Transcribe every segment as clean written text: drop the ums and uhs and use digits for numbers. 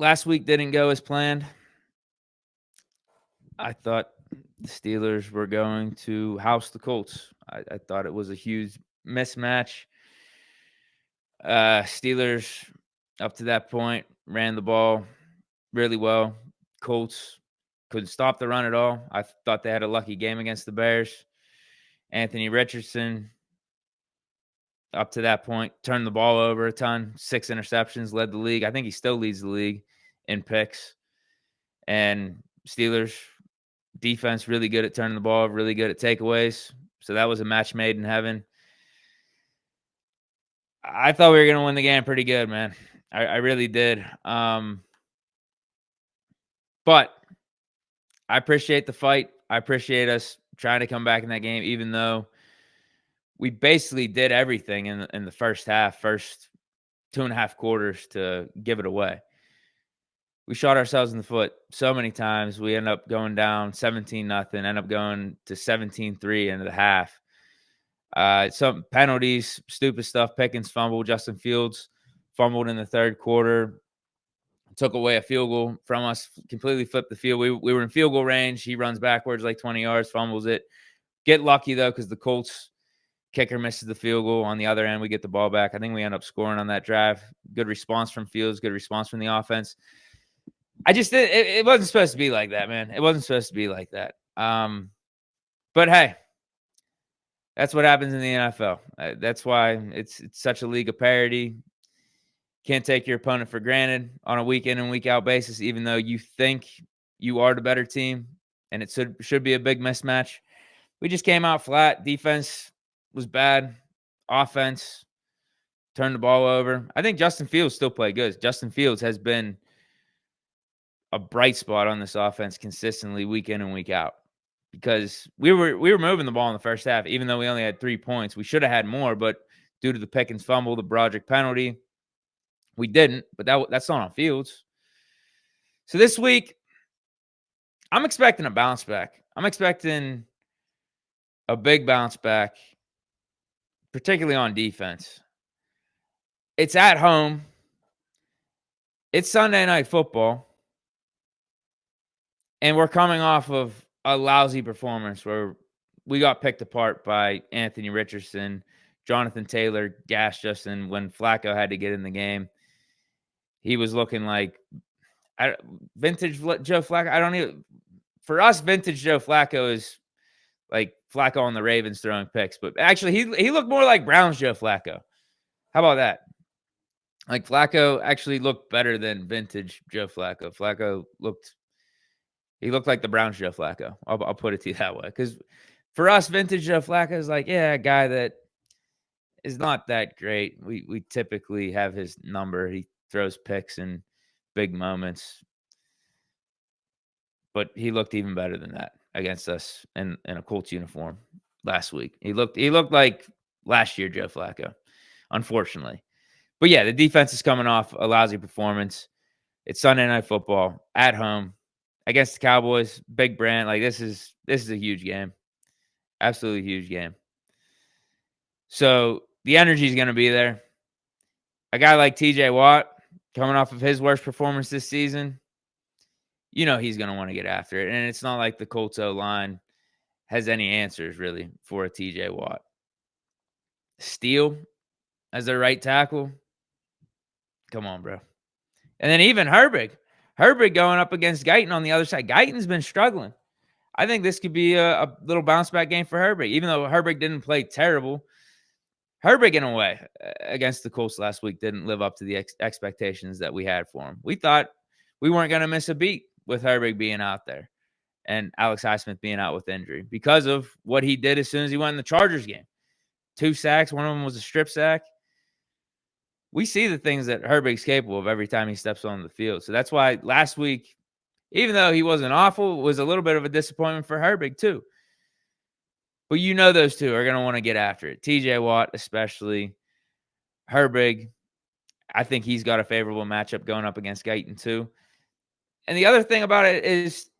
last week didn't go as planned. I thought the Steelers were going to house the Colts. I thought it was a huge mismatch. Steelers, up to that point, ran the ball really well. Colts couldn't stop the run at all. I thought they had a lucky game against the Bears. Anthony Richardson, up to that point, turned the ball over a ton. 6 interceptions, led the league. I think he still leads the league in picks. And Steelers defense really good at turning the ball, really good at takeaways. So that was a match made in heaven. I thought we were going to win the game pretty good, man. I really did. But I appreciate the fight. I appreciate us trying to come back in that game, even though we basically did everything in the first half, first 2.5 quarters to give it away. We shot ourselves in the foot so many times. We end up going down 17-0, end up going to 17-3 into the half. Some penalties, stupid stuff. Pickens fumbled. Justin Fields fumbled in the third quarter. Took away a field goal from us, completely flipped the field. We were in field goal range. He runs backwards like 20 yards, fumbles it. Get lucky, though, because the Colts kicker misses the field goal. On the other end, we get the ball back. I think we end up scoring on that drive. Good response from Fields, good response from the offense. It wasn't supposed to be like that, man. It wasn't supposed to be like that. But hey, that's what happens in the NFL. That's why it's such a league of parity. Can't take your opponent for granted on a week in and week out basis, even though you think you are the better team, and it should be a big mismatch. We just came out flat. Defense was bad. Offense turned the ball over. I think Justin Fields still played good. Justin Fields has been a bright spot on this offense consistently week in and week out, because we were moving the ball in the first half, even though we only had 3 points. We should have had more, but due to the Pickens fumble, the Broderick penalty, we didn't. But that's not on Fields. So this week, I'm expecting a bounce back. I'm expecting a big bounce back, particularly on defense. It's at home. It's Sunday Night Football. And we're coming off of a lousy performance where we got picked apart by Anthony Richardson. Jonathan Taylor gassed us, and when Flacco had to get in the game, he was looking like vintage Joe Flacco. For us, vintage Joe Flacco is like Flacco on the Ravens throwing picks. But actually, he looked more like Browns Joe Flacco. How about that? Like, Flacco actually looked better than vintage Joe Flacco. Flacco looked like the Browns Joe Flacco. I'll put it to you that way. Because for us, vintage Joe Flacco is like, yeah, a guy that is not that great. We typically have his number. He throws picks in big moments. But he looked even better than that against us in a Colts uniform last week. He looked like last year Joe Flacco, unfortunately. But yeah, the defense is coming off a lousy performance. It's Sunday Night Football at home against the Cowboys. Big brand. Like, this is a huge game. Absolutely huge game. So the energy is going to be there. A guy like TJ Watt, coming off of his worst performance this season, you know he's going to want to get after it. And it's not like the Colts O-line has any answers, really, for a TJ Watt. Steele as their right tackle. Come on, bro. And then even Herbig going up against Guyton on the other side. Guyton's been struggling. I think this could be a little bounce back game for Herbig, even though Herbig didn't play terrible. Herbig, in a way, against the Colts last week, didn't live up to the expectations that we had for him. We thought we weren't going to miss a beat with Herbig being out there and Alex Highsmith being out with injury because of what he did as soon as he went in the Chargers game. 2 sacks. One of them was a strip sack. We see the things that Herbig's capable of every time he steps on the field. So that's why last week, even though he wasn't awful, it was a little bit of a disappointment for Herbig too. But you know those two are going to want to get after it. TJ Watt especially. Herbig, I think he's got a favorable matchup going up against Guyton too. And the other thing about it is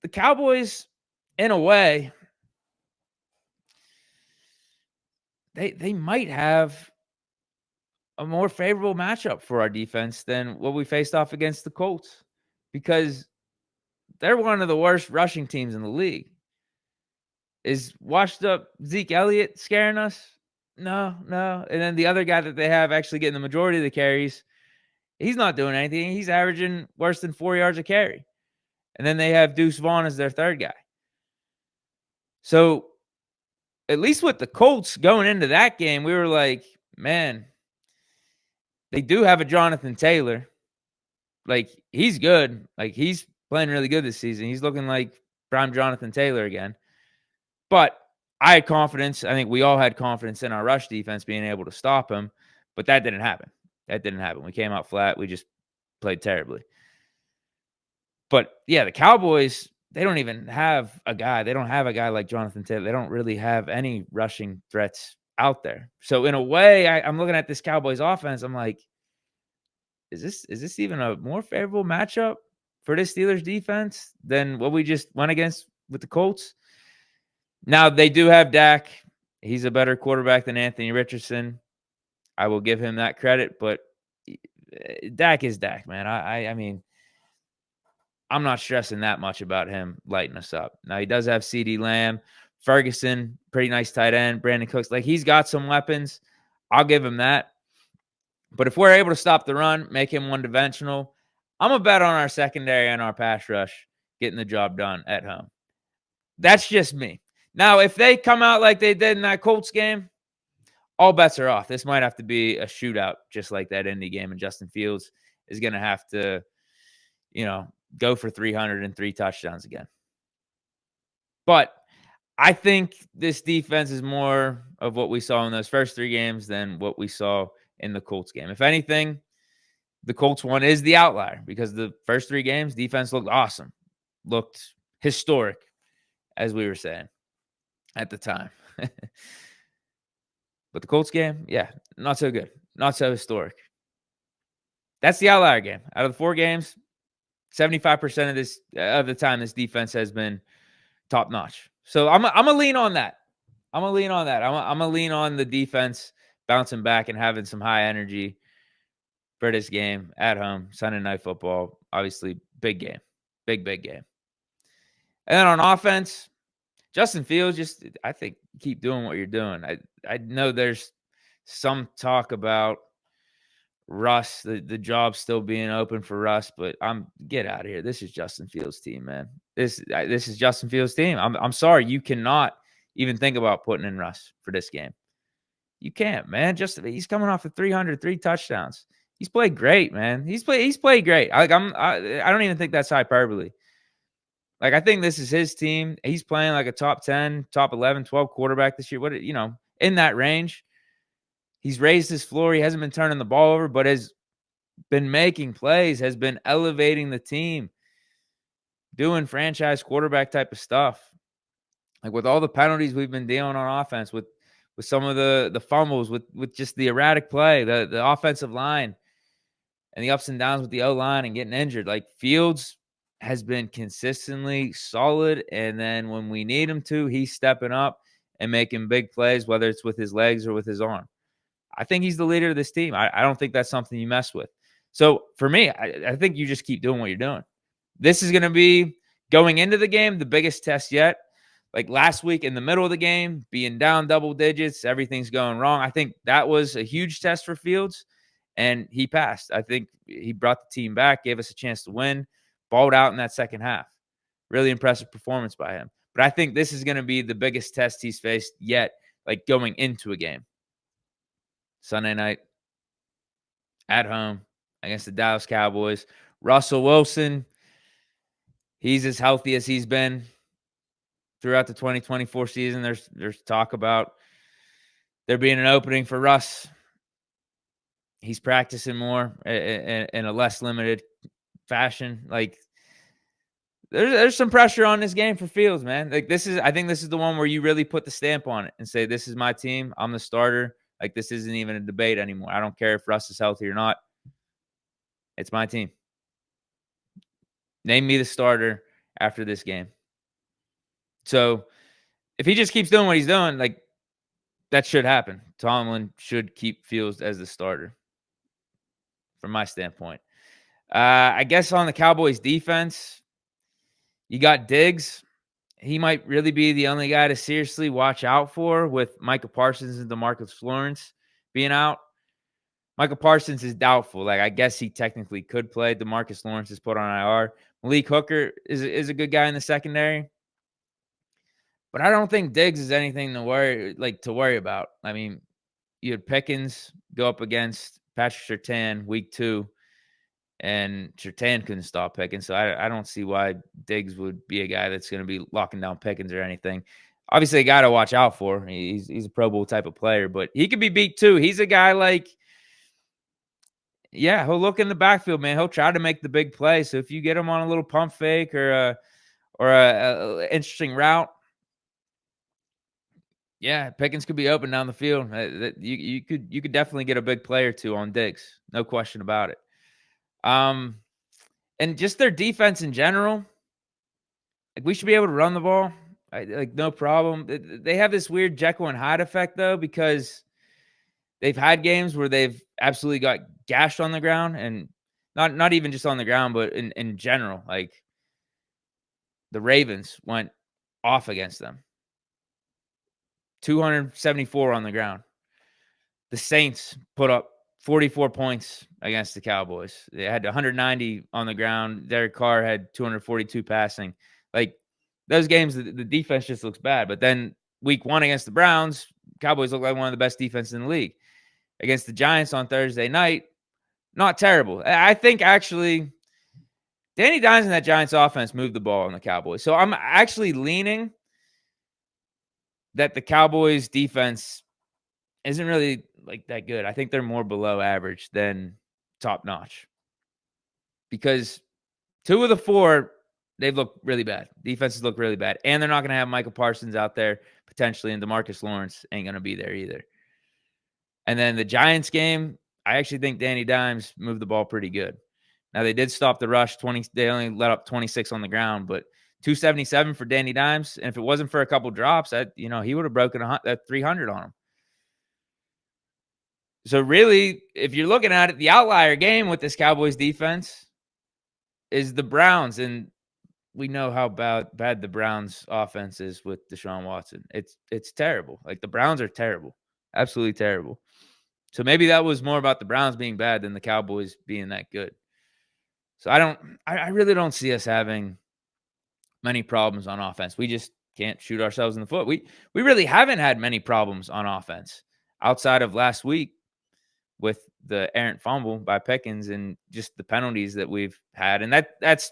the Cowboys, in a way, they might have a more favorable matchup for our defense than what we faced off against the Colts, because they're one of the worst rushing teams in the league. Is washed up Zeke Elliott scaring us? No, no. And then the other guy that they have actually getting the majority of the carries, he's not doing anything. He's averaging worse than 4 yards a carry. And then they have Deuce Vaughn as their third guy. So at least with the Colts going into that game, we were like, man, they do have a Jonathan Taylor. Like, he's good. Like, he's playing really good this season. He's looking like prime Jonathan Taylor again. But I had confidence. I think we all had confidence in our rush defense being able to stop him. But that didn't happen. That didn't happen. We came out flat. We just played terribly. But, yeah, the Cowboys, they don't even have a guy. They don't have a guy like Jonathan Taylor. They don't really have any rushing threats out there. So, in a way, I'm looking at this Cowboys offense. I'm like, is this even a more favorable matchup for this Steelers defense than what we just went against with the Colts? Now, they do have Dak. He's a better quarterback than Anthony Richardson. I will give him that credit, but Dak is Dak, man. I mean, I'm not stressing that much about him lighting us up. Now, he does have CeeDee Lamb, Ferguson, pretty nice tight end, Brandon Cooks. Like, he's got some weapons. I'll give him that. But if we're able to stop the run, make him one-dimensional, I'm a bet on our secondary and our pass rush getting the job done at home. That's just me. Now, if they come out like they did in that Colts game, all bets are off. This might have to be a shootout, just like that Indy game, and Justin Fields is going to have to, go for 303 touchdowns again. But I think this defense is more of what we saw in those first 3 games than what we saw in the Colts game. If anything, the Colts one is the outlier, because the first 3 games, defense looked awesome, looked historic, as we were saying at the time. But the Colts game, yeah, not so good. Not so historic. That's the outlier game. Out of the 4 games, 75% of the time, this defense has been top notch. So I'm gonna lean on that. I'm gonna lean on the defense bouncing back and having some high energy for this game at home. Sunday Night Football, obviously big game, big game. And then on offense, Justin Fields, I think keep doing what you're doing. I know there's some talk about Russ, the job still being open for Russ, but get out of here. This is Justin Fields' team, man. This is Justin Fields' team. I'm sorry, you cannot even think about putting in Russ for this game. You can't, man. He's coming off of 303 touchdowns. He's played great, man. He's played great. I don't even think that's hyperbole. Like, I think this is his team. He's playing like a top 10, top 11, 12 quarterback this year. In that range. He's raised his floor. He hasn't been turning the ball over, but has been making plays, has been elevating the team, doing franchise quarterback type of stuff. Like, with all the penalties we've been dealing on offense, with some of the fumbles, with just the erratic play, the offensive line, and the ups and downs with the O-line and getting injured. Like, Fields has been consistently solid, and then when we need him to, he's stepping up and making big plays, whether it's with his legs or with his arm. I think he's the leader of this team. I don't think that's something you mess with. So for me, I think you just keep doing what you're doing. This is going to be, going into the game, the biggest test yet. Like last week in the middle of the game, being down double digits, everything's going wrong. I think that was a huge test for Fields, and he passed. I think he brought the team back, gave us a chance to win, balled out in that second half. Really impressive performance by him. But I think this is going to be the biggest test he's faced yet, like going into a game. Sunday night at home against the Dallas Cowboys. Russell Wilson, he's as healthy as he's been throughout the 2024 season. There's talk about there being an opening for Russ. He's practicing more in a less limited fashion. Like, there's some pressure on this game for Fields, man. Like, I think this is the one where you really put the stamp on it and say, this is my team. I'm the starter. Like, this isn't even a debate anymore. I don't care if Russ is healthy or not. It's my team. Name me the starter after this game. So if he just keeps doing what he's doing, like, that should happen. Tomlin should keep Fields as the starter. from my standpoint. I guess on the Cowboys defense, you got Diggs. He might really be the only guy to seriously watch out for with Micah Parsons and DeMarcus Lawrence being out. Michael Parsons is doubtful. Like, I guess he technically could play. DeMarcus Lawrence is put on IR. Malik Hooker is a good guy in the secondary. But I don't think Diggs is anything to worry about. I mean, you had Pickens go up against Patrick Surtain week 2, and Surtain couldn't stop Pickens. So I don't see why Diggs would be a guy that's going to be locking down Pickens or anything. Obviously, a guy to watch out for. He's a Pro Bowl type of player, but he could be beat too. He's a guy like, yeah, he'll look in the backfield, man. He'll try to make the big play. So if you get him on a little pump fake or a interesting route, yeah, Pickens could be open down the field. You could definitely get a big play or two on Diggs, no question about it. And just their defense in general, like, we should be able to run the ball, no problem. They have this weird Jekyll and Hyde effect though, because they've had games where they've absolutely got gashed on the ground, and not even just on the ground, but in general. Like, the Ravens went off against them. 274 on the ground. The Saints put up 44 points against the Cowboys. They had 190 on the ground. Derek Carr had 242 passing. Like, those games, the defense just looks bad. But then week 1 against the Browns, Cowboys look like one of the best defenses in the league. Against the Giants on Thursday night, not terrible. I think actually Danny Dimes and that Giants offense moved the ball on the Cowboys. So I'm actually leaning that the Cowboys defense isn't really like that good. I think they're more below average than top notch, because 2 of the 4, they've looked really bad. Defenses look really bad. And they're not going to have Michael Parsons out there potentially, and DeMarcus Lawrence ain't going to be there either. And then the Giants game, I actually think Danny Dimes moved the ball pretty good. Now, they did stop the rush. They only let up 26 on the ground, but 277 for Danny Dimes. And if it wasn't for a couple drops, he would have broken 300 on him. So really, if you're looking at it, the outlier game with this Cowboys defense is the Browns. And we know how bad the Browns offense is with Deshaun Watson. It's terrible. Like, the Browns are terrible. Absolutely terrible. So maybe that was more about the Browns being bad than the Cowboys being that good. So I really don't see us having many problems on offense. We just can't shoot ourselves in the foot. We really haven't had many problems on offense outside of last week with the errant fumble by Pickens and just the penalties that we've had. And that's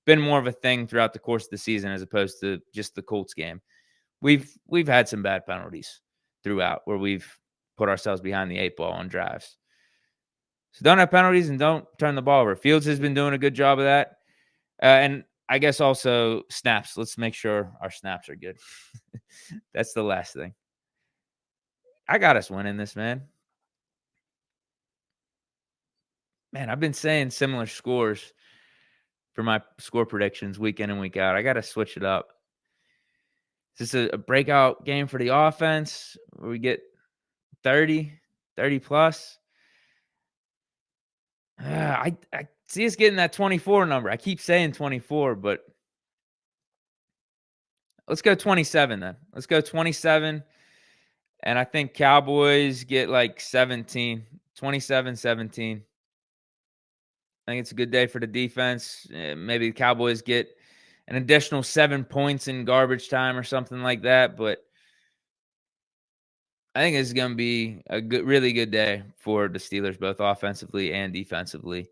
been more of a thing throughout the course of the season as opposed to just the Colts game. We've had some bad penalties throughout where we've put ourselves behind the 8 ball on drives. So don't have penalties and don't turn the ball over. Fields has been doing a good job of that. And I guess also snaps. Let's make sure our snaps are good. That's the last thing. I got us winning this, man. Man, I've been saying similar scores for my score predictions week in and week out. I got to switch it up. Is this a breakout game for the offense where we get 30 plus? I see us getting that 24 number. I keep saying 24, but let's go 27 then. Let's go 27. And I think Cowboys get like 17, 27-17. I think it's a good day for the defense. Maybe the Cowboys get an additional 7 points in garbage time or something like that. But I think it's going to be a really good day for the Steelers, both offensively and defensively.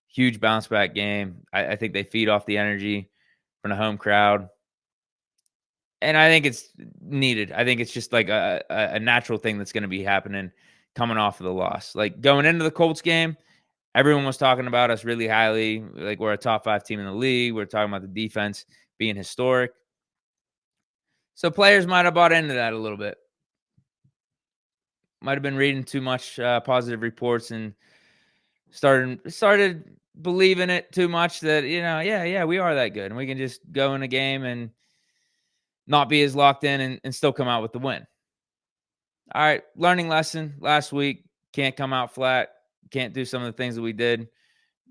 Huge bounce back game. I think they feed off the energy from the home crowd. And I think it's needed. I think it's just like a natural thing that's going to be happening coming off of the loss. Like, going into the Colts game, everyone was talking about us really highly. Like, we're a top 5 team in the league. We're talking about the defense being historic. So players might have bought into that a little bit. Might have been reading too much positive reports and started believing it too much that, yeah, we are that good. And we can just go in a game and not be as locked in and still come out with the win. All right, learning lesson last week. Can't come out flat. Can't do some of the things that we did.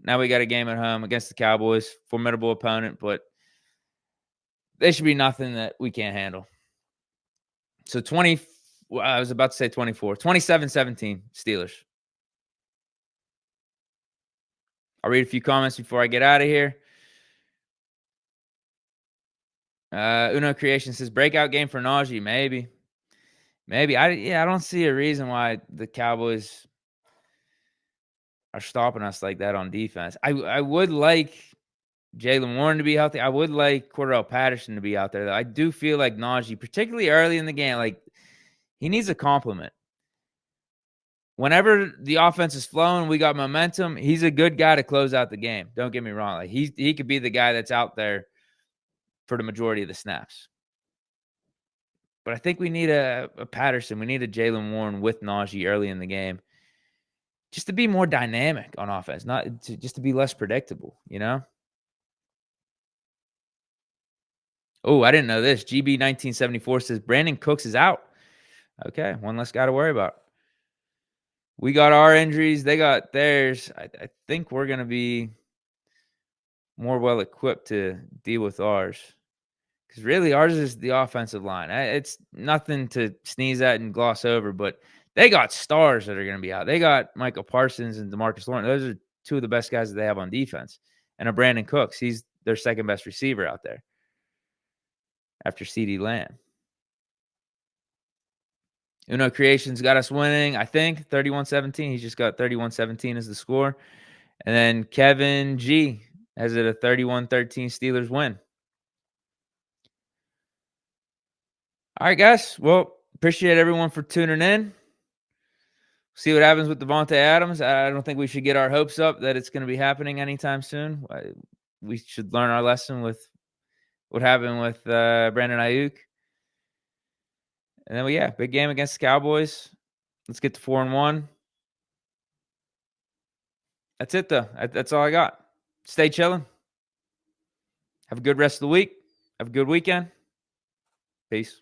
Now we got a game at home against the Cowboys, formidable opponent, but they should be nothing that we can't handle. So I was about to say 24, 27-17 Steelers. I'll read a few comments before I get out of here. Uno Creation says breakout game for Najee. Maybe. I don't see a reason why the Cowboys are stopping us like that on defense. I would like Jaylen Warren to be healthy. I would like Cordell Patterson to be out there, though. I do feel like Najee, particularly early in the game, like he needs a compliment. Whenever the offense is flowing, we got momentum. He's a good guy to close out the game. Don't get me wrong. Like he could be the guy that's out there for the majority of the snaps. But I think we need a Patterson. We need a Jaylen Warren with Najee early in the game, just to be more dynamic on offense, just to be less predictable. Oh, I didn't know this. GB1974 says Brandon Cooks is out. Okay, one less guy to worry about. We got our injuries. They got theirs. I think we're going to be more well-equipped to deal with ours. Because really, ours is the offensive line. It's nothing to sneeze at and gloss over, but they got stars that are going to be out. They got Michael Parsons and DeMarcus Lawrence. Those are two of the best guys that they have on defense. And a Brandon Cooks. He's their second-best receiver out there after CeeDee Lamb. Uno Creations got us winning, I think, 31-17. He's just got 31-17 as the score. And then Kevin G has it a 31-13 Steelers win. All right, guys. Well, appreciate everyone for tuning in. See what happens with Devontae Adams. I don't think we should get our hopes up that it's going to be happening anytime soon. We should learn our lesson with what happened with Brandon Ayuk. And then, big game against the Cowboys. Let's get to 4-1. That's it, though. That's all I got. Stay chilling. Have a good rest of the week. Have a good weekend. Peace.